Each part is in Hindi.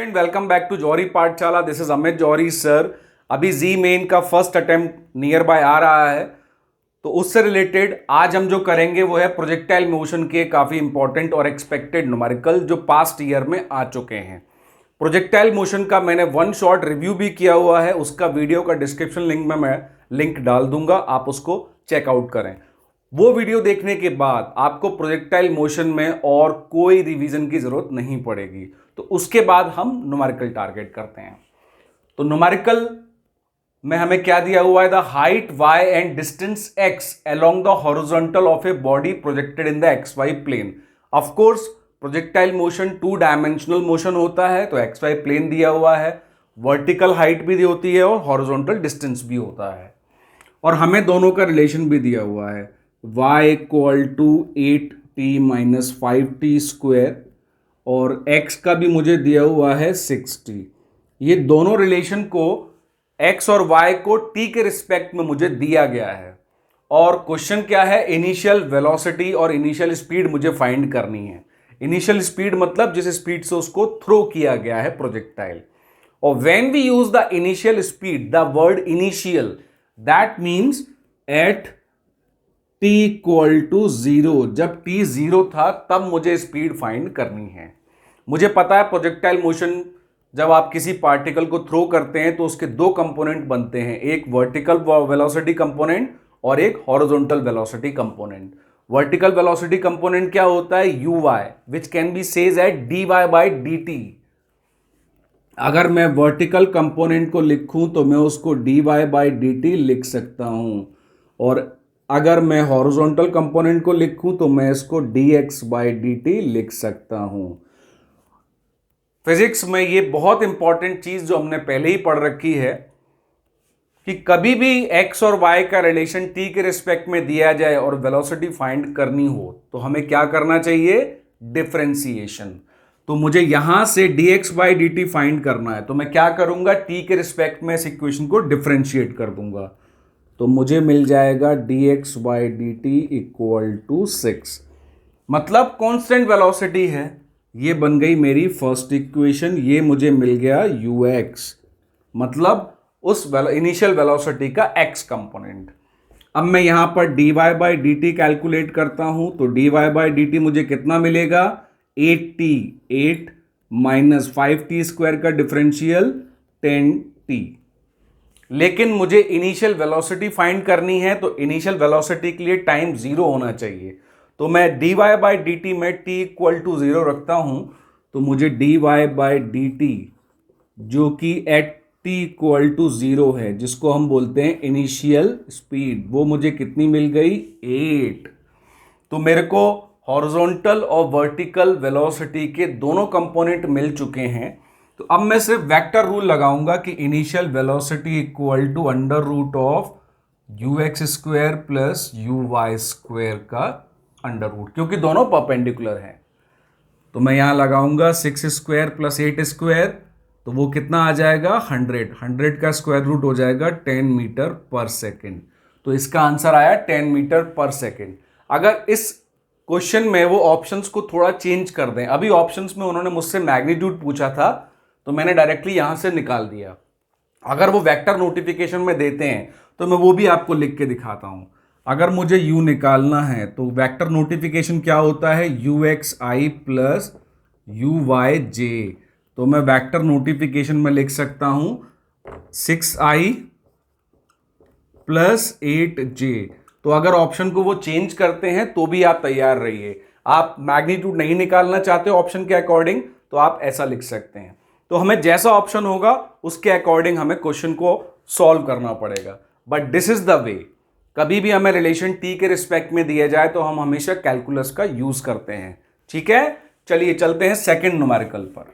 Student, welcome back to Johri Pathshala. This is Amit Johri sir. अभी जी मेन का फर्स्ट अटेम्प्ट नियर बाय आ रहा है, तो उससे रिलेटेड आज हम जो करेंगे वो है प्रोजेक्टाइल मोशन के काफी इंपॉर्टेंट और एक्सपेक्टेड न्यूमेरिकल जो पास्ट ईयर में आ चुके हैं। प्रोजेक्टाइल मोशन का मैंने वन शॉट रिव्यू भी किया हुआ है, उसका वीडियो का डिस्क्रिप्शन लिंक में मैं लिंक डाल दूंगा, आप उसको चेकआउट करें। वो वीडियो देखने के बाद आपको प्रोजेक्टाइल मोशन में और कोई रिवीजन की जरूरत नहीं पड़ेगी। तो उसके बाद हम न्यूमेरिकल टारगेट करते हैं। तो न्यूमेरिकल में हमें क्या दिया हुआ है? The height y and distance x along the horizontal of a body projected in the xy plane. Of course projectile motion 2 dimensional motion होता है, तो xy प्लेन दिया हुआ है, वर्टिकल हाइट भी होती है और हॉरिजॉन्टल डिस्टेंस भी होता है, और हमें दोनों का रिलेशन भी दिया हुआ है y equal to 8t minus 5t square और x का भी मुझे दिया हुआ है 6t। ये दोनों रिलेशन को x और y को t के रिस्पेक्ट में मुझे दिया गया है, और क्वेश्चन क्या है? इनिशियल वेलोसिटी और इनिशियल स्पीड मुझे फाइंड करनी है। इनिशियल स्पीड मतलब जिस स्पीड से उसको थ्रो किया गया है प्रोजेक्टाइल। और when we use the initial speed, the word initial, that means at t equal to 0। जब t 0 था तब मुझे स्पीड फाइंड करनी है। मुझे पता है प्रोजेक्टाइल मोशन जब आप किसी पार्टिकल को थ्रो करते हैं तो उसके दो कंपोनेंट बनते हैं, एक वर्टिकल वेलोसिटी कंपोनेंट और एक horizontal velocity component. Vertical velocity component क्या होता है? uy, which can be says at dy by dt। अगर मैं वर्टिकल कंपोनेंट को लिखूं तो मैं उसको dy बाई dt लिख सकता हूं, और अगर मैं हॉरिजॉन्टल कंपोनेंट को लिखूं तो मैं इसको dx बाई dt लिख सकता हूं। फिजिक्स में ये बहुत इंपॉर्टेंट चीज जो हमने पहले ही पढ़ रखी है कि कभी भी x और y का रिलेशन t के रिस्पेक्ट में दिया जाए और वेलोसिटी फाइंड करनी हो तो हमें क्या करना चाहिए? डिफरेंशिएशन। तो मुझे यहां से dx बाई dt फाइंड करना है, तो मैं क्या करूंगा? t के रिस्पेक्ट में इस इक्वेशन को डिफरेंशिएट कर दूंगा, तो मुझे मिल जाएगा dx by d t equal to 6। मतलब कांस्टेंट वेलोसिटी है। ये बन गई मेरी फर्स्ट इक्वेशन। ये मुझे मिल गया ux, मतलब उस इनिशियल वेलोसिटी का x कंपोनेंट। अब मैं यहां पर dy by d T calculate करता हूं, तो dy बाई डी टी मुझे कितना मिलेगा? 8 माइनस 5t स्क्वायर का डिफरेंशियल 10t। लेकिन मुझे इनिशियल वेलोसिटी फाइंड करनी है, तो इनिशियल वेलोसिटी के लिए टाइम 0 होना चाहिए। तो मैं dy बाई डी टी में t इक्वल टू 0 रखता हूं, तो मुझे dy बाई डी टी जो कि एट t इक्वल टू 0 है, जिसको हम बोलते हैं इनिशियल स्पीड, वो मुझे कितनी मिल गई? 8। तो मेरे को हॉरिजॉन्टल और वर्टिकल वेलोसिटी के दोनों कंपोनेंट मिल चुके हैं। तो अब मैं सिर्फ वेक्टर रूल लगाऊंगा कि initial velocity equal to under root of ux square plus uy square का अंडर रूट, क्योंकि दोनों परपेंडिकुलर हैं। तो मैं यहां लगाऊंगा 6 स्क्वायर प्लस 8 स्क्वायर, तो वो कितना आ जाएगा? 100 का स्क्वायर रूट हो जाएगा 10 मीटर पर सेकेंड। तो इसका आंसर आया 10 मीटर पर सेकेंड। अगर इस क्वेश्चन में वो ऑप्शंस को थोड़ा चेंज कर दें, अभी ऑप्शंस में उन्होंने मुझसे मैग्नीट्यूड पूछा था तो मैंने डायरेक्टली यहां से निकाल दिया। अगर वो वेक्टर नोटिफिकेशन में देते हैं तो मैं वो भी आपको लिख के दिखाता हूं। अगर मुझे u निकालना है तो वेक्टर नोटिफिकेशन क्या होता है? uxi plus uyj। तो मैं वेक्टर नोटिफिकेशन में लिख सकता हूं 6i प्लस 8j। तो अगर ऑप्शन को वो चेंज करते हैं तो भी आप तैयार रहिए। आप मैग्नीट्यूड नहीं निकालना चाहते ऑप्शन के अकॉर्डिंग तो आप ऐसा लिख सकते हैं। तो हमें जैसा ऑप्शन होगा उसके अकॉर्डिंग हमें क्वेश्चन को सॉल्व करना पड़ेगा, but this is the way. कभी भी हमें रिलेशन t के रिस्पेक्ट में दिया जाए तो हम हमेशा कैलकुलस का यूज करते हैं। ठीक है, चलिए चलते हैं सेकंड न्यूमेरिकल पर।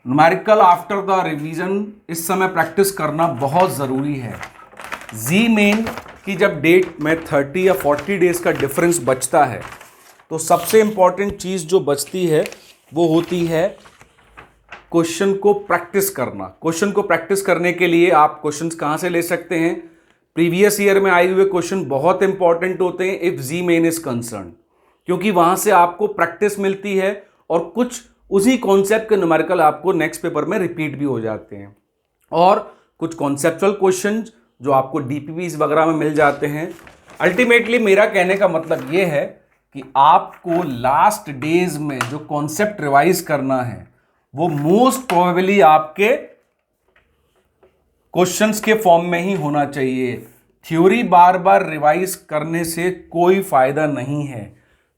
न्यूमेरिकल आफ्टर द रिवीजन इस समय प्रैक्टिस करना बहुत जरूरी है। जी मेन की जब डेट में 30 या 40 डेज का डिफरेंस बचता है तो सबसे इंपॉर्टेंट चीज जो बचती है वो होती है क्वेश्चन को प्रैक्टिस करना। क्वेश्चन को प्रैक्टिस करने के लिए आप क्वेश्चंस कहां से ले सकते हैं? प्रीवियस ईयर में आए हुए क्वेश्चन बहुत इंपॉर्टेंट होते हैं if JEE main is concern, क्योंकि वहां से आपको प्रैक्टिस मिलती है और कुछ उसी कॉन्सेप्ट के न्यूमेरिकल आपको नेक्स्ट पेपर में रिपीट भी हो जाते हैं, और कुछ कॉन्सेप्चुअल क्वेश्चंस जो आपको डीपीपीस वगैरह में मिल जाते हैं। अल्टीमेटली मेरा कहने का मतलब ये है कि आपको लास्ट डेज में जो कॉन्सेप्ट रिवाइज करना है वो मोस्ट प्रोबेबली आपके क्वेश्चंस के फॉर्म में ही होना चाहिए। थ्योरी बार बार रिवाइज करने से कोई फायदा नहीं है।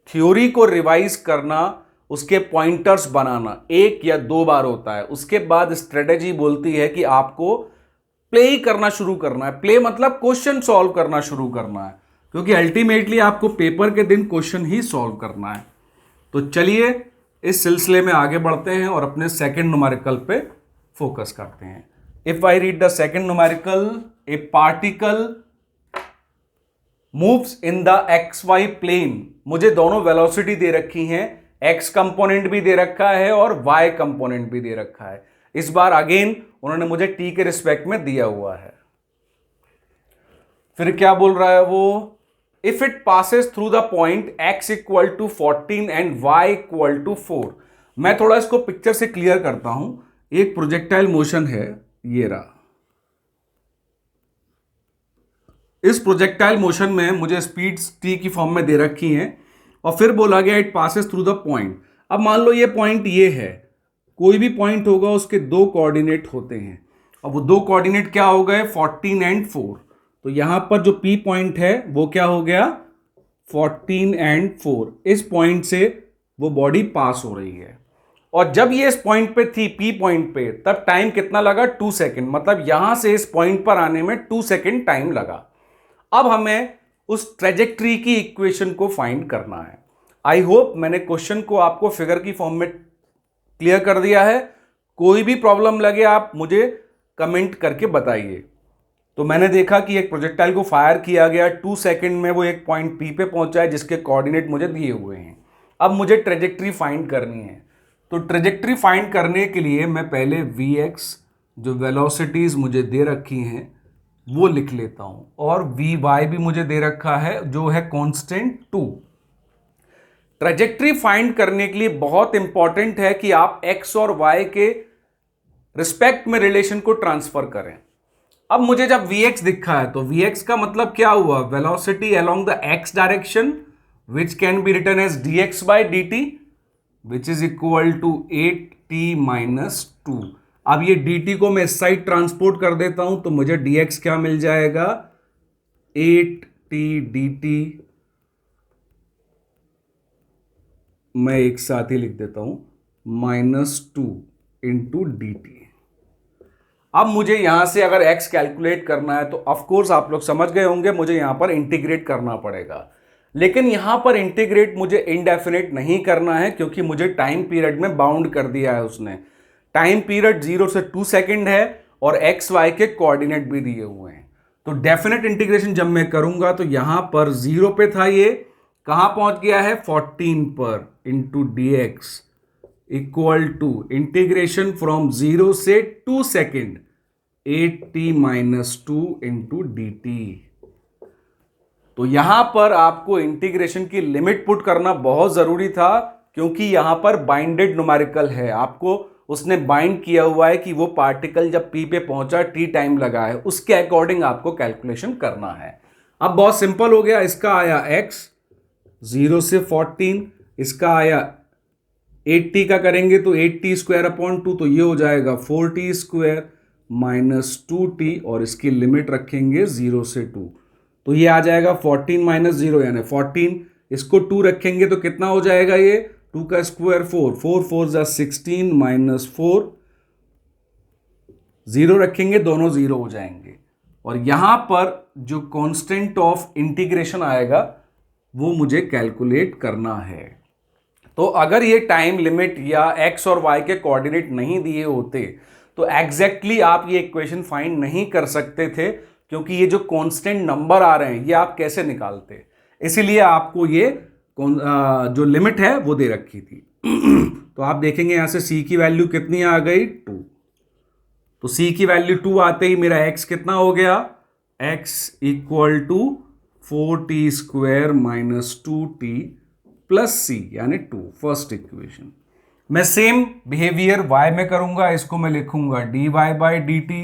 थ्योरी को रिवाइज करना, उसके पॉइंटर्स बनाना 1 या 2 बार होता है, उसके बाद स्ट्रेटेजी बोलती है कि आपको प्ले ही करना शुरू करना है। प्ले मतलब क्वेश्चन सॉल्व करना शुरू करना है, क्योंकि अल्टीमेटली आपको पेपर के दिन क्वेश्चन ही सॉल्व करना है। तो चलिए इस सिलसिले में आगे बढ़ते हैं और अपने सेकंड न्यूमेरिकल पे फोकस करते हैं। If I read the second numerical, a particle moves in the x y plane. मुझे दोनों वेलोसिटी दे रखी हैं, एक्स कंपोनेंट भी दे रखा है और वाई कंपोनेंट भी दे रखा है। इस बार अगेन उन्होंने मुझे टी के रिस्पेक्ट में दिया हुआ है। फिर क्या बोल रहा है वो, if it passes through the point x equal to 14 and y equal to 4। मैं थोड़ा इसको पिक्चर से क्लियर करता हूं। एक प्रोजेक्टाइल मोशन है, ये रहा। इस प्रोजेक्टाइल मोशन में मुझे स्पीड्स t की फॉर्म में दे रखी हैं और फिर बोला गया it passes through the point. अब मान लो ये पॉइंट ये है, कोई भी पॉइंट होगा उसके 2 कोऑर्डिनेट होते हैं। अब वो 2 कोऑर्डिनेट क्या हो गए, 14 एंड 4। तो यहां पर जो P पॉइंट है वो क्या हो गया, 14 एंड 4। इस पॉइंट से वो बॉडी पास हो रही है, और जब ये इस पॉइंट पे थी, P पॉइंट पे, तब टाइम कितना लगा, 2 सेकेंड। मतलब यहां से इस पॉइंट पर आने में 2 सेकेंड टाइम लगा। अब हमें उस ट्रेजेक्ट्री की इक्वेशन को फाइंड करना है। आई होप मैंने क्वेश्चन को आपको फिगर की फॉर्म में क्लियर कर दिया है। कोई भी प्रॉब्लम लगे आप मुझे कमेंट करके बताइए। तो मैंने देखा कि एक प्रोजेक्टाइल को फायर किया गया, 2 सेकेंड में वो एक पॉइंट पी पे पहुंचा है जिसके कोऑर्डिनेट मुझे दिए हुए हैं। अब मुझे ट्रेजेक्ट्री फाइंड करनी है। तो ट्रेजेक्ट्री फाइंड करने के लिए मैं पहले Vx, जो वेलोसिटीज मुझे दे रखी हैं, वो लिख लेता हूं, और Vy भी मुझे दे रखा है जो है कांस्टेंट 2। ट्रेजेक्ट्री फाइंड करने के लिए बहुत इंपॉर्टेंट है कि आप x और y के रिस्पेक्ट में रिलेशन को ट्रांसफर करें। अब मुझे जब Vx दिखा है तो Vx का मतलब क्या हुआ, velocity along the x direction which can be written as dx by dt which is equal to 8t minus 2। अब ये dt को मैं इस साइड ट्रांसपोर्ट कर देता हूं तो मुझे dx क्या मिल जाएगा, 8t dt। मैं एक साथ ही लिख देता हूं, -2 इंटू dt। अब मुझे यहां से अगर x कैलकुलेट करना है तो ऑफ कोर्स आप लोग समझ गए होंगे मुझे यहां पर इंटीग्रेट करना पड़ेगा। लेकिन यहां पर इंटीग्रेट मुझे इनडेफिनेट नहीं करना है, क्योंकि मुझे टाइम पीरियड में बाउंड कर दिया है उसने। टाइम पीरियड 0 से 2 सेकेंड है और एक्स वाई के कोऑर्डिनेट भी दिए हुए हैं। तो डेफिनेट इंटीग्रेशन जब मैं करूंगा तो यहां पर 0 पे था, ये कहां पहुंच गया है, 14 पर, into dx equal to integration from 0 से 2 second 8t minus 2 into dt। तो यहां पर आपको इंटीग्रेशन की लिमिट पुट करना बहुत जरूरी था, क्योंकि यहां पर बाइंडेड न्यूमेरिकल है। आपको उसने बाइंड किया हुआ है कि वो पार्टिकल जब P पे पहुंचा t टाइम लगा है, उसके अकॉर्डिंग आपको कैलकुलेशन करना है। अब बहुत सिंपल हो गया, इसका आया x 0 से 14, इसका आया 8t का करेंगे तो 8t स्क्वायर अपॉन 2, तो ये हो जाएगा 4t स्क्वायर माइनस 2t, और इसकी लिमिट रखेंगे 0 से 2, तो ये आ जाएगा 14 माइनस 0 यानी 14। इसको 2 रखेंगे तो कितना हो जाएगा, ये 2 का स्क्वायर 4, 4 4 जा 16 माइनस 4, 0 रखेंगे दोनों 0 हो जाएंगे। और यहां पर जो कांस्टेंट ऑफ इंटीग्रेशन आएगा वो मुझे कैलकुलेट करना है। तो अगर ये टाइम लिमिट या x और y के कोऑर्डिनेट नहीं दिए होते तो एग्जैक्टली आप ये इक्वेशन फाइंड नहीं कर सकते थे, क्योंकि ये जो कांस्टेंट नंबर आ रहे हैं ये आप कैसे निकालते। इसीलिए आपको ये जो लिमिट है वो दे रखी थी। तो आप देखेंगे यहां से c की वैल्यू कितनी आ गई, 2। तो c की वैल्यू 2 आते ही मेरा x कितना हो गया, x equal to 4t square minus 2t plus c यानी 2, फर्स्ट इक्वेशन। मैं सेम बिहेवियर y में करूंगा, इसको मैं लिखूंगा dy by d t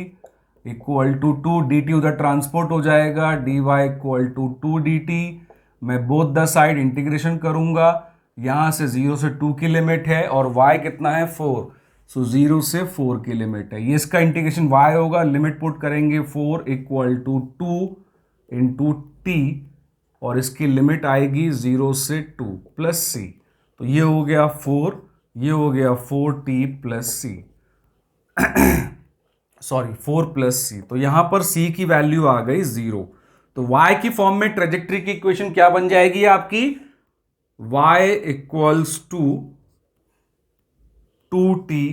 equal to 2 d t उधर ट्रांसपोर्ट हो जाएगा, dy equal to 2 d t. मैं बोथ द साइड इंटीग्रेशन करूंगा, यहां से 0 से 2 की लिमिट है और y कितना है 4, सो 0 से 4 की लिमिट है। ये इसका इंटीग्रेशन y होगा, लिमिट पुट करेंगे 4 इक्वल टू 2 इंटू टी और इसकी लिमिट आएगी 0 से 2 प्लस सी। तो ये हो गया 4, ये हो गया 4t प्लस सी, सॉरी 4 प्लस सी। तो यहां पर c की वैल्यू आ गई 0। तो y की फॉर्म में ट्रेजेक्ट्री की इक्वेशन क्या बन जाएगी आपकी, y equals to 2t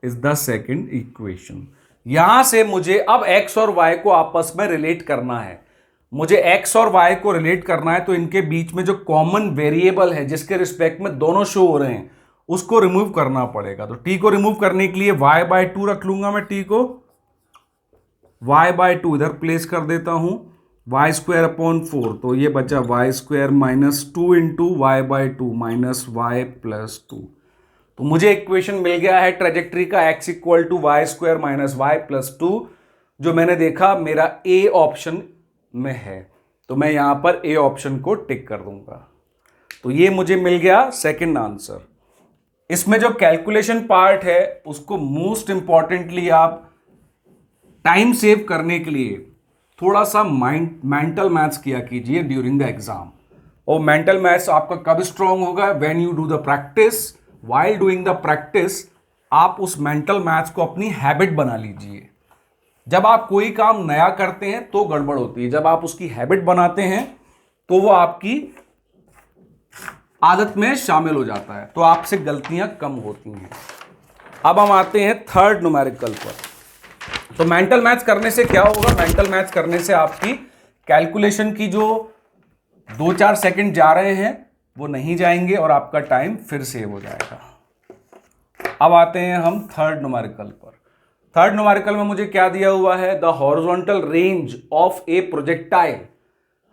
is the second equation. यहां से मुझे अब x और y को आपस में रिलेट करना है। मुझे x और y को रिलेट करना है तो इनके बीच में जो कॉमन वेरिएबल है जिसके रिस्पेक्ट में दोनों शो हो रहे हैं उसको रिमूव करना पड़ेगा। तो t को रिमूव करने के लिए y बाय 2 रख लूंगा मैं, t को y बाय 2 इधर प्लेस कर देता हूं, वाई स्क्वायर अपॉन 4, तो ये बचा y square minus 2 into y by 2 minus y plus 2। तो मुझे इक्वेशन मिल गया है ट्रेजेक्ट्री का x equal to y square minus y plus 2, जो मैंने देखा मेरा ए ऑप्शन में है। तो मैं यहां पर ए ऑप्शन को टिक कर दूंगा। तो ये मुझे मिल गया सेकंड आंसर। इसमें जो कैलकुलेशन पार्ट है उसको मोस्ट इंपॉर्टेंटली आप टाइम सेव करने के लिए थोड़ा सा मेंटल मैथ्स किया कीजिए ड्यूरिंग द एग्जाम। और मेंटल मैथ्स आपका कब स्ट्रांग होगा, when you do the practice. While doing the practice आप उस मेंटल मैथ्स को अपनी हैबिट बना लीजिए। जब आप कोई काम नया करते हैं तो गड़बड़ होती है, जब आप उसकी हैबिट बनाते हैं तो वो आपकी आदत में शामिल हो जाता है, तो आपसे गलतियां कम होती हैं। अब हम आते हैं थर्ड न्यूमेरिकल पर। तो मेंटल मैथ्स करने से क्या होगा, मेंटल मैथ्स करने से आपकी कैलकुलेशन की जो 2-4 सेकंड जा रहे हैं वो नहीं जाएंगे और आपका टाइम फिर सेव हो जाएगा। अब आते हैं हम थर्ड न्यूमेरिकल पर। थर्ड न्यूमेरिकल में मुझे क्या दिया हुआ है, the horizontal range of a projectile.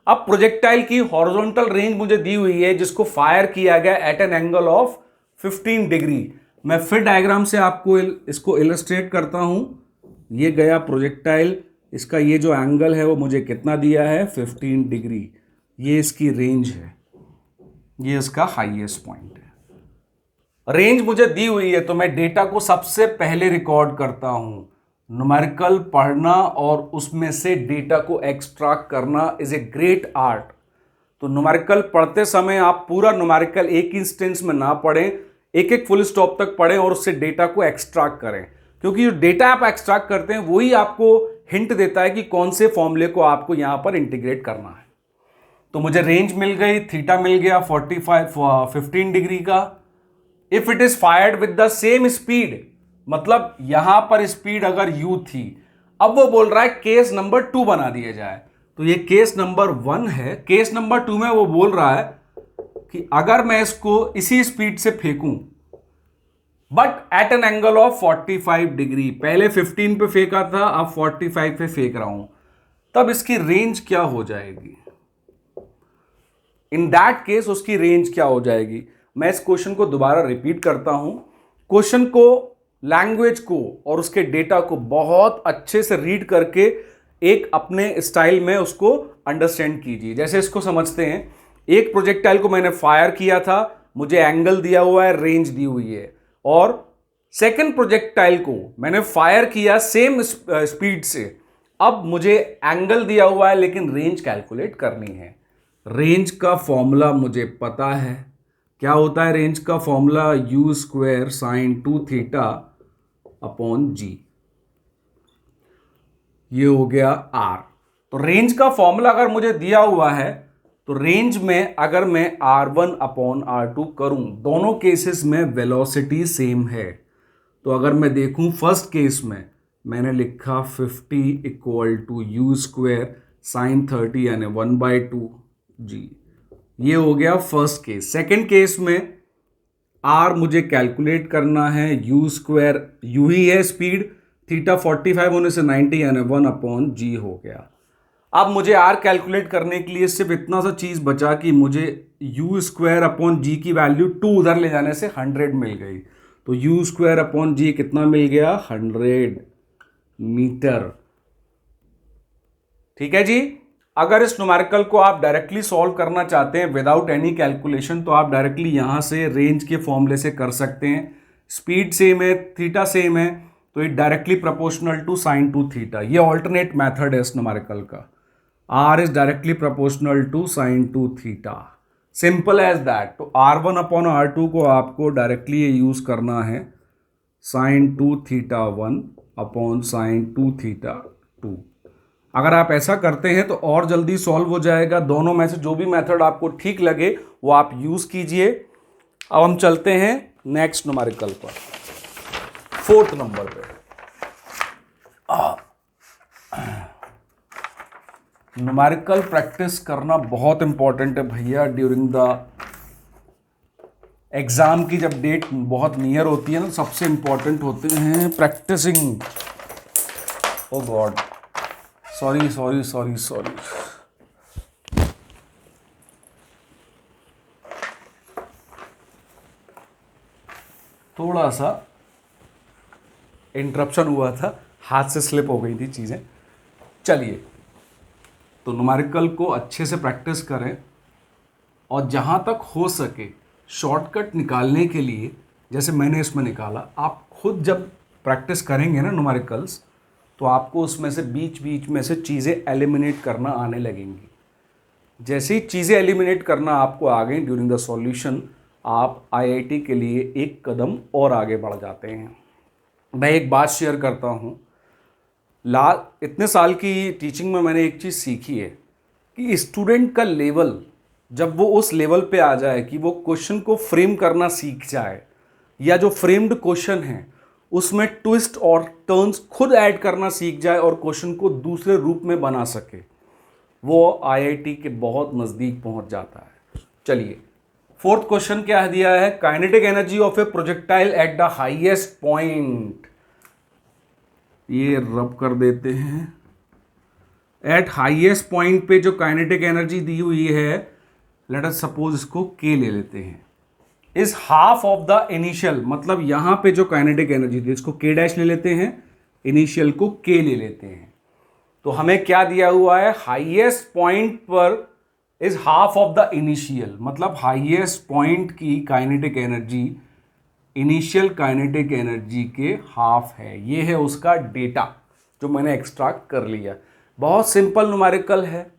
अब प्रोजेक्टाइल की हॉरिजॉन्टल रेंज मुझे दी हुई है जिसको फायर किया गया at an angle of 15 degree. मैं फिर डायग्राम से आपको इसको इलस्ट्रेट करता हूं। ये गया प्रोजेक्टाइल, इसका ये जो एंगल है वो मुझे कितना दिया है 15 डिग्री। ये इसकी रेंज है, ये इसका हाईएस्ट पॉइंट है। रेंज मुझे दी हुई है तो मैं डेटा को सबसे पहले रिकॉर्ड करता हूं। न्यूमेरिकल पढ़ना और उसमें से डेटा को एक्सट्रैक्ट करना इज ए ग्रेट आर्ट। तो न्यूमेरिकल पढ़ते समय आप पूरा न्यूमेरिकल एक इंस्टेंस में ना पढ़ें, एक एक फुल स्टॉप तक पढ़ें और उससे डेटा को एक्सट्रैक्ट करें, क्योंकि जो डेटा आप एक्सट्रैक्ट करते हैं वही आपको हिंट देता है कि कौन से फॉर्मूले को आपको यहां पर इंटीग्रेट करना है। तो मुझे रेंज मिल गई, थीटा मिल गया 15 डिग्री का। If it is fired with the same speed, मतलब यहां पर स्पीड अगर u थी, अब वो बोल रहा है केस नंबर 2 बना दिया जाए। तो ये केस नंबर 1 है। केस नंबर 2 में वो बोल रहा है कि अगर मैं इसको इसी स्पीड से फेंकूं but at an angle of 45 degree, पहले 15 पे फेंका था अब 45 पे फेंक रहा हूं, तब इसकी रेंज क्या हो जाएगी। इन दैट केस उसकी रेंज क्या हो जाएगी। मैं इस क्वेश्चन को दोबारा रिपीट करता हूं। क्वेश्चन को, लैंग्वेज को और उसके डेटा को बहुत अच्छे से रीड करके एक अपने स्टाइल में उसको अंडरस्टैंड कीजिए। जैसे इसको समझते हैं, एक प्रोजेक्टाइल को मैंने फायर किया था, मुझे एंगल दिया हुआ है, रेंज दी हुई है, और सेकंड प्रोजेक्टाइल को मैंने फायर किया सेम स्पीड से, अब मुझे एंगल दिया हुआ है लेकिन रेंज कैलकुलेट करनी है। रेंज का फॉर्मूला मुझे पता है, क्या होता है रेंज का formula, u square sine 2 theta upon g. ये हो गया r। तो रेंज का फॉर्मूला अगर मुझे दिया हुआ है तो रेंज में अगर मैं r1 अपॉन r2 करूं, दोनों केसेस में वेलोसिटी सेम है। तो अगर मैं देखूं फर्स्ट केस में मैंने लिखा 50 equal to u square sine 30 यानी 1/2 जी। ये हो गया फर्स्ट केस। सेकेंड केस में r मुझे कैलकुलेट करना है, u स्क्वायर u ही है स्पीड, थीटा 45 होने से 90 यानी 1 अपॉन जी हो गया। अब मुझे आर कैलकुलेट करने के लिए सिर्फ इतना सा चीज़ बचा कि मुझे यू स्क्वायर अपॉन जी की वैल्यू 2 उधर ले जाने से 100 मिल गई। तो यू स्क्वायर अपॉन जी कितना मिल गया? 100 मीटर। ठीक है जी। अगर इस न्यूमेरिकल को आप डायरेक्टली सॉल्व करना चाहते हैं विदाउट एनी कैलकुलेशन, तो आप डायरेक्टली यहां से रेंज के फॉर्मूले से कर सकते हैं। स्पीड सेम है, थीटा सेम है, तो it directly proportional to sine two theta. ये ऑल्टरनेट मेथड है इस न्यूमेरिकल का। R is directly proportional to sine two theta, simple as that. तो R1 अपॉन R2 को आपको डायरेक्टली ये यूज करना है, sign two theta 1 upon sine two theta 2। अगर आप ऐसा करते हैं तो और जल्दी सॉल्व हो जाएगा। दोनों में से जो भी मेथड आपको ठीक लगे वो आप यूज कीजिए। अब हम चलते हैं नेक्स्ट न्यूमेरिकल पर, 4th नंबर पे। न्यूमेरिकल प्रैक्टिस करना बहुत इंपॉर्टेंट है भैया ड्यूरिंग द एग्जाम की। जब डेट बहुत नियर होती है ना, सबसे इंपॉर्टेंट होते हैं practising. Oh God, sorry sorry sorry sorry. थोड़ा सा इंटरप्शन हुआ था, हाथ से स्लिप हो गई थी चीज़ें। चलिए, तो न्यूमेरिकल को अच्छे से प्रैक्टिस करें और जहाँ तक हो सके शॉर्टकट निकालने के लिए, जैसे मैंने इसमें निकाला, आप खुद जब प्रैक्टिस करेंगे ना न्यूमेरिकल्स, तो आपको उसमें से बीच बीच में से चीज़ें एलिमिनेट करना आने लगेंगी। जैसे ही चीज़ें एलिमिनेट करना आपको आ गई ड्यूरिंग द सॉल्यूशन, आप आईआईटी के लिए एक कदम और आगे बढ़ जाते हैं। मैं एक बात शेयर करता हूँ, इतने साल की टीचिंग में मैंने एक चीज़ सीखी है कि स्टूडेंट का लेवल, जब वो उस लेवल पे आ जाए कि वो क्वेश्चन को फ्रेम करना सीख जाए, या जो फ्रेम्ड क्वेश्चन है उसमें ट्विस्ट और टर्न्स खुद ऐड करना सीख जाए और क्वेश्चन को दूसरे रूप में बना सके, वो आईआईटी के बहुत नज़दीक पहुंच जाता है। चलिए, 4th क्वेश्चन क्या दिया है? Kinetic energy of a projectile at the highest point. ये रब कर देते हैं। एट हाईएस्ट पॉइंट पे जो काइनेटिक एनर्जी दी हुई है, लेट अस सपोज इसको के ले लेते हैं, is half of the initial. मतलब यहां पे जो काइनेटिक एनर्जी थी, इसको के डैश ले लेते हैं, इनिशियल को के ले लेते हैं। तो हमें क्या दिया हुआ है? हाईएस्ट पॉइंट पर is half of the initial, मतलब हाईएस्ट पॉइंट की kinetic energy initial kinetic energy के हाफ है। ये है उसका डेटा जो मैंने एक्सट्रैक्ट कर लिया। बहुत सिंपल न्यूमेरिकल है,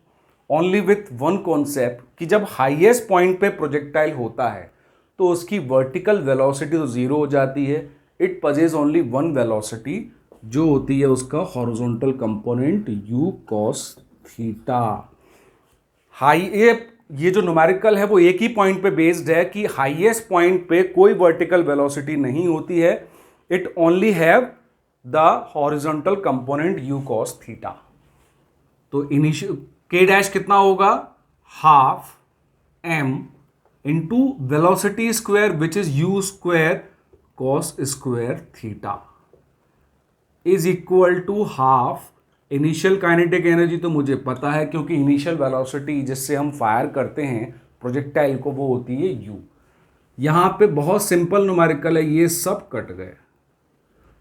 ओनली विथ वन कॉन्सेप्ट कि जब हाईएस्ट पॉइंट पे प्रोजेक्टाइल होता है तो उसकी वर्टिकल वेलोसिटी तो जीरो हो जाती है। इट पजेज ओनली वन वेलोसिटी, जो होती है उसका horizontal component u cos theta. ये जो न्यूमेरिकल है वो एक ही पॉइंट पे बेस्ड है कि हाईएस्ट पॉइंट पे कोई वर्टिकल वेलोसिटी नहीं होती है। It only have the horizontal component u cos theta. तो इनिशियल के डैश कितना होगा? Half m into velocity square which is u square cos square theta is equal to half. Initial kinetic energy तो मुझे पता है, क्योंकि इनिशियल वेलोसिटी जिससे हम फायर करते हैं प्रोजेक्टाइल को वो होती है u। यहाँ पे बहुत सिंपल न्यूमेरिकल है, ये सब कट गए।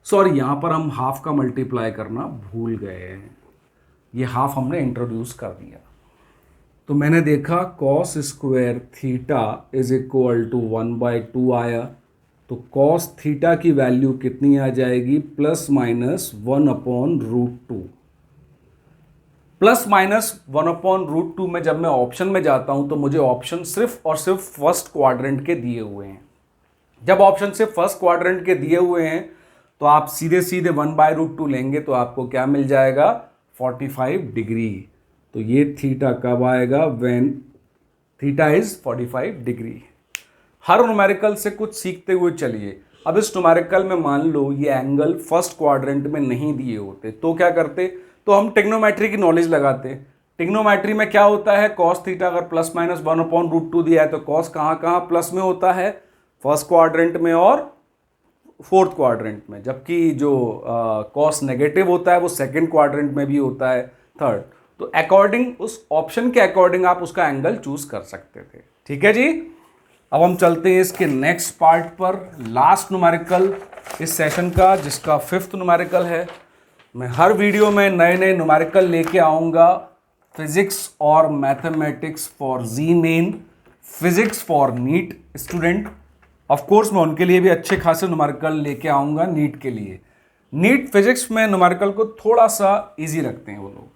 सॉरी, यहाँ पर हम हाफ का मल्टीप्लाई करना भूल गए हैं, ये हाफ हमने इंट्रोड्यूस कर दिया। तो मैंने देखा cos square theta is equal to 1/2 आया, तो cos थीटा की वैल्यू कितनी आ जाएगी? ±1/√2। ±1/√2 में जब मैं ऑप्शन में जाता हूं तो मुझे ऑप्शन सिर्फ और सिर्फ फर्स्ट क्वाड्रेंट के दिए हुए हैं। जब ऑप्शन सिर्फ फर्स्ट क्वाड्रेंट के दिए हुए हैं तो आप सीधे सीधे 1/√2 लेंगे तो आपको क्या मिल जाएगा? 45 डिग्री। तो ये थीटा कब आएगा? When theta is 45 degree. Her numerical से कुछ सीखते हुए चलिए। अब इस न्यूमेरिकल में मान लो ये एंगल फर्स्ट क्वाड्रेंट में नहीं दिए होते तो क्या करते? तो हम ट्रिग्नोमेट्री की नॉलेज लगाते। ट्रिग्नोमेट्री में क्या होता है? cos थीटा अगर ±1/√2 दिया है तो cos कहाँ कहाँ प्लस में होता है? फर्स्ट क्वाड्रेंट में और फोर्थ क्वाड्रेंट में, जबकि जो cos नेगेटिव होता है वो सेकेंड क्वाड्रेंट में भी होता है, थर्ड। तो अकॉर्डिंग उस ऑप्शन के अकॉर्डिंग आप उसका एंगल चूज कर सकते थे। ठीक है जी। अब हम चलते हैं इसके नेक्स्ट पार्ट पर, लास्ट न्यूमेरिकल इस सेशन का, जिसका 5th न्यूमेरिकल है। मैं हर वीडियो में नए नए न्यूमेरिकल लेके आऊँगा, फिजिक्स और mathematics for JEE main, physics for NEET student. Of course मैं उनके लिए भी अच्छे खासे न्यूमेरिकल लेके आऊँगा नीट के लिए। नीट फिजिक्स में न्यूमेरिकल को थोड़ा सा इजी रखते हैं वो लोग।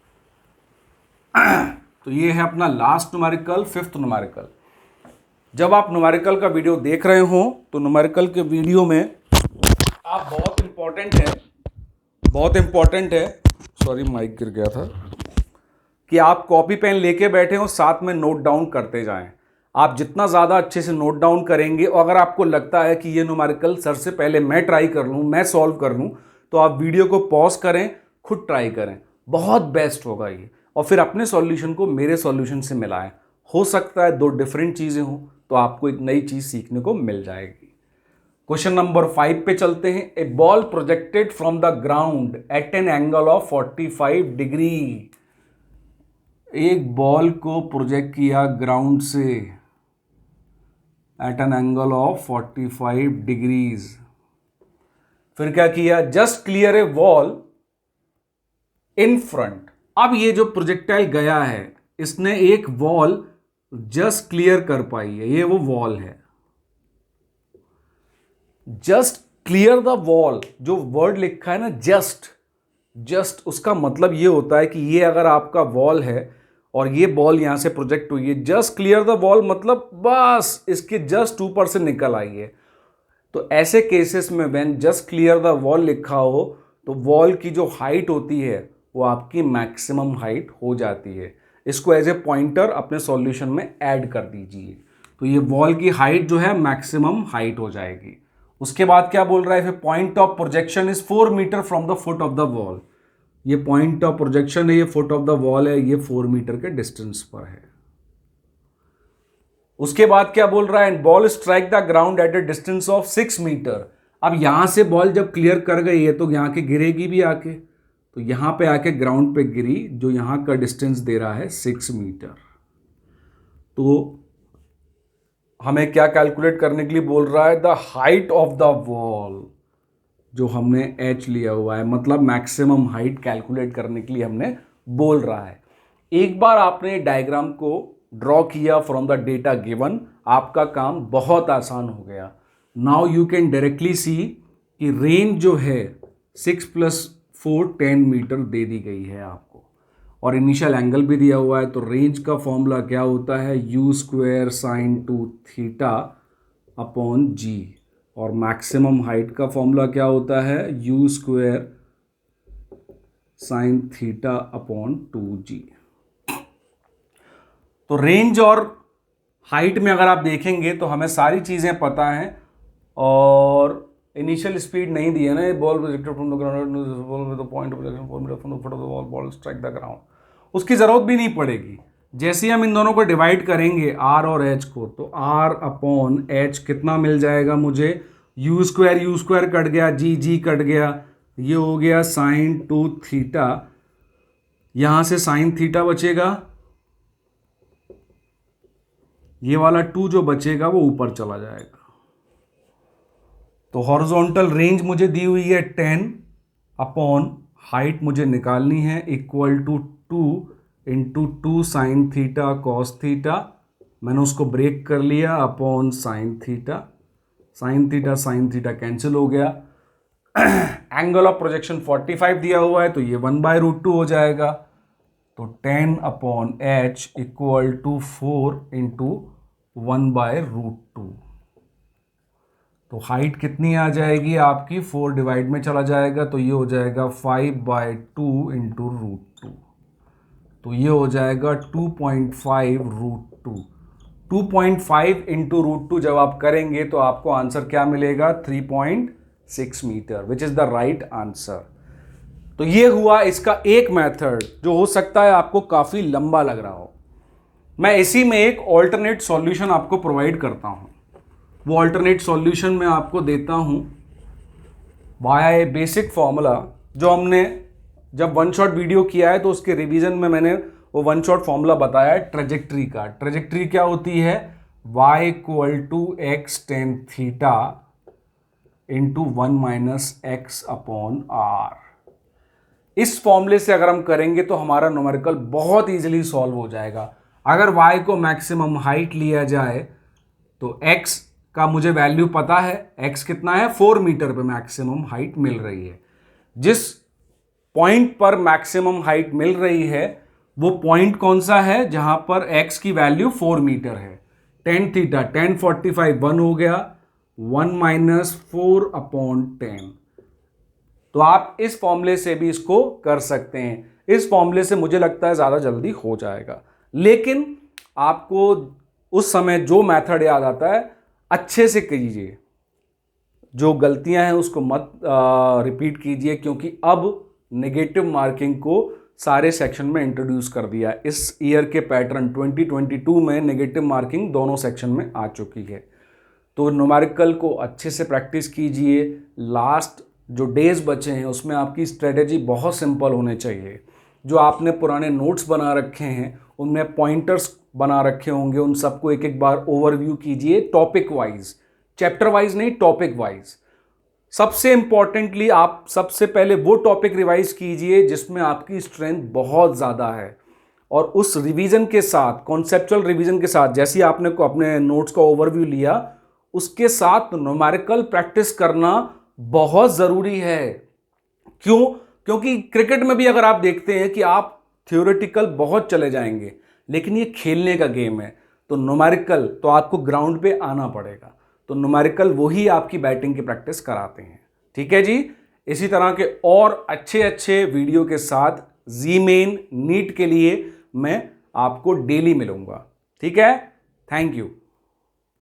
तो ये है अपना लास्ट न्यूमेरिकल, 5th न्यूमेरिकल। जब आप न्यूमेरिकल का वीडियो देख रहे हो तो न्यूमेरिकल के वीडियो में आप बहुत इंपॉर्टेंट है, सॉरी माइक गिर गया था, कि आप कॉपी पेन लेके बैठे हो, साथ में नोट डाउन करते जाएं। आप जितना ज़्यादा अच्छे से नोट डाउन करेंगे, और अगर आपको लगता है कि ये न्यूमेरिकल सर से पहले मैं ट्राई कर लूँ, मैं सॉल्व कर लूँ, तो आप वीडियो को पॉज करें, खुद ट्राई करें, बहुत बेस्ट होगा ये। और फिर अपने सॉल्यूशन को मेरे सॉल्यूशन से मिलाएं। हो सकता है 2 डिफरेंट चीज़ें हों, तो आपको एक नई चीज़ सीखने को मिल जाएगी। क्वेश्चन नंबर 5 पे चलते हैं। A ball projected from the ground at an angle of 45 degree. एक बॉल को प्रोजेक्ट किया ग्राउंड से at an angle of 45 degrees. फिर क्या किया? Just clear a wall in front. अब ये जो प्रोजेक्टाइल गया है, इसने एक वॉल जस्ट क्लियर कर पाई है, ये वो वॉल है। जस्ट क्लियर द वॉल, जो वर्ड लिखा है ना जस्ट, उसका मतलब ये होता है कि ये अगर आपका वॉल है और ये बॉल यहां से प्रोजेक्ट हुई है, जस्ट क्लियर द वॉल मतलब बस इसके जस्ट ऊपर से निकल आई है। तो ऐसे केसेस में when just clear the wall लिखा हो, तो वॉल की जो हाइट होती है वो आपकी मैक्सिमम हाइट हो जाती है। इसको एज ए पॉइंटर अपने सॉल्यूशन में ऐड कर दीजिए, तो ये वॉल की हाइट जो है मैक्सिमम हाइट हो जाएगी। उसके बाद क्या बोल रहा है? फिर point of projection is 4 metre from the foot of the wall. ये पॉइंट ऑफ प्रोजेक्शन है, ये फुट ऑफ द वॉल है, ये 4 मीटर के डिस्टेंस पर है। उसके बाद क्या बोल रहा है? Ball strike the ground at a distance of 6 metre. अब यहां से बॉल जब क्लियर कर गई है तो यहां के गिरेगी भी आके, तो यहां पे आके ग्राउंड पे गिरी, जो यहां का डिस्टेंस दे रहा है 6 मीटर। तो हमें क्या कैलकुलेट करने के लिए बोल रहा है? The height of the wall, जो हमने h लिया हुआ है, मतलब मैक्सिमम हाइट कैलकुलेट करने के लिए हमने बोल रहा है। एक बार आपने डायग्राम को ड्रॉ किया फ्रॉम द डेटा गिवन, आपका काम बहुत आसान हो गया। नाउ यू कैन डायरेक्टली सी कि रेंज जो है 6 + 4 10 मीटर दे दी गई है आपको, और इनिशियल एंगल भी दिया हुआ है। तो रेंज का फॉर्मूला क्या होता है? u² sin 2θ upon g। और मैक्सिमम हाइट का फॉर्मूला क्या होता है? u² sin θ upon 2g। तो रेंज और हाइट में अगर आप देखेंगे तो हमें सारी चीज़ें पता हैं, और इनिशियल स्पीड नहीं दी है ना। Ball projected from the ground with the point of projection 4 metre from the foot of the wall, ball strike the ground. उसकी ज़रूरत भी नहीं पड़ेगी। जैसे ही हम इन दोनों को डिवाइड करेंगे r और h को, तो r अपॉन h कितना मिल जाएगा मुझे? u² कट गया, g कट गया, ये हो गया sin 2θ। यहां से sin θ बचेगा, ये वाला 2 जो बचेगा वो ऊपर चला जाएगा। तो हॉरिजॉन्टल रेंज मुझे दी हुई है 10 अपॉन हाइट मुझे निकालनी है, इक्वल टू 2 × 2 sin θ cos θ। मैंने उसको ब्रेक कर लिया, अपॉन sin θ। sin θ कैंसिल हो गया। एंगल ऑफ प्रोजेक्शन 45 दिया हुआ है, तो ये 1/√2 हो जाएगा। तो 10 अपॉन h इक्वल टू 4 × 1/√2। तो हाइट कितनी आ जाएगी आपकी? 4 डिवाइड में चला जाएगा, तो ये हो जाएगा 5/2 × √2। तो ये हो जाएगा 2.5√2। 2.5 × √2 जब आप करेंगे तो आपको आंसर क्या मिलेगा? 3.6 metre, which is the right answer. तो ये हुआ इसका एक मेथड, जो हो सकता है आपको काफी लंबा लग रहा हो। मैं इसी में एक ऑल्टरनेट सॉल्यूशन आपको प्रोवाइड करता हूं। वो ऑल्टरनेट सॉल्यूशन मैं आपको देता हूं बाय ए बेसिक फॉर्मूला, जो हमने जब वन शॉट वीडियो किया है तो उसके रिवीजन में मैंने वो वन शॉट फॉर्मूला बताया है ट्रेजेक्ट्री का। ट्रेजेक्ट्री क्या होती है? y equal to x tan theta into 1 minus x upon R. इस फॉर्मूले से अगर हम करेंगे तो हमारा न्यूमेरिकल बहुत इजीली सॉल्व हो जाएगा। अगर y को मैक्सिमम हाइट लिया जाए तो x का मुझे वैल्यू पता है, x कितना है 4 मीटर पे मैक्सिमम हाइट मिल रही है। जिस पॉइंट पर मैक्सिमम हाइट मिल रही है वो पॉइंट कौन सा है? जहां पर x की वैल्यू 4 मीटर है। टेन थीटा 1045 1 हो गया, 1 माइनस 4 अपॉन 10। तो आप इस फॉर्मूले से भी इसको कर सकते हैं। इस फॉर्मूले से मुझे लगता है ज़्यादा जल्दी हो जाएगा, लेकिन आपको उस समय जो मेथड याद आता है अच्छे से कीजिए, जो गलतियां हैं उसको मत रिपीट कीजिए, क्योंकि अब नेगेटिव मार्किंग को सारे सेक्शन में इंट्रोड्यूस कर दिया। इस ईयर के पैटर्न 2022 में नेगेटिव मार्किंग दोनों सेक्शन में आ चुकी है। तो न्यूमेरिकल को अच्छे से प्रैक्टिस कीजिए। लास्ट जो डेज बचे हैं उसमें आपकी स्ट्रेटेजी बहुत सिंपल होने चाहिए। जो आपने पुराने नोट्स बना रखे हैं उनमें पॉइंटर्स बना रखे होंगे, उन सबको एक एक बार ओवरव्यू कीजिए, टॉपिक वाइज, चैप्टर वाइज नहीं, टॉपिक वाइज। सबसे इंपॉर्टेंटली आप सबसे पहले वो टॉपिक रिवाइज कीजिए जिसमें आपकी स्ट्रेंथ बहुत ज़्यादा है, और उस रिवीजन के साथ, कॉन्सेप्चुअल रिवीजन के साथ, जैसे आपने को अपने नोट्स का ओवरव्यू लिया उसके साथ न्यूमेरिकल प्रैक्टिस करना बहुत ज़रूरी है। क्यों? क्योंकि क्रिकेट में भी अगर आप देखते हैं कि आप थ्योरेटिकल बहुत चले जाएंगे, लेकिन ये खेलने का गेम है, तो न्यूमेरिकल तो आपको ग्राउंड पे आना पड़ेगा। तो न्यूमेरिकल वही आपकी बैटिंग की प्रैक्टिस कराते हैं। ठीक है जी। इसी तरह के और अच्छे अच्छे वीडियो के साथ जी मेन नीट के लिए मैं आपको डेली मिलूंगा। ठीक है, थैंक यू।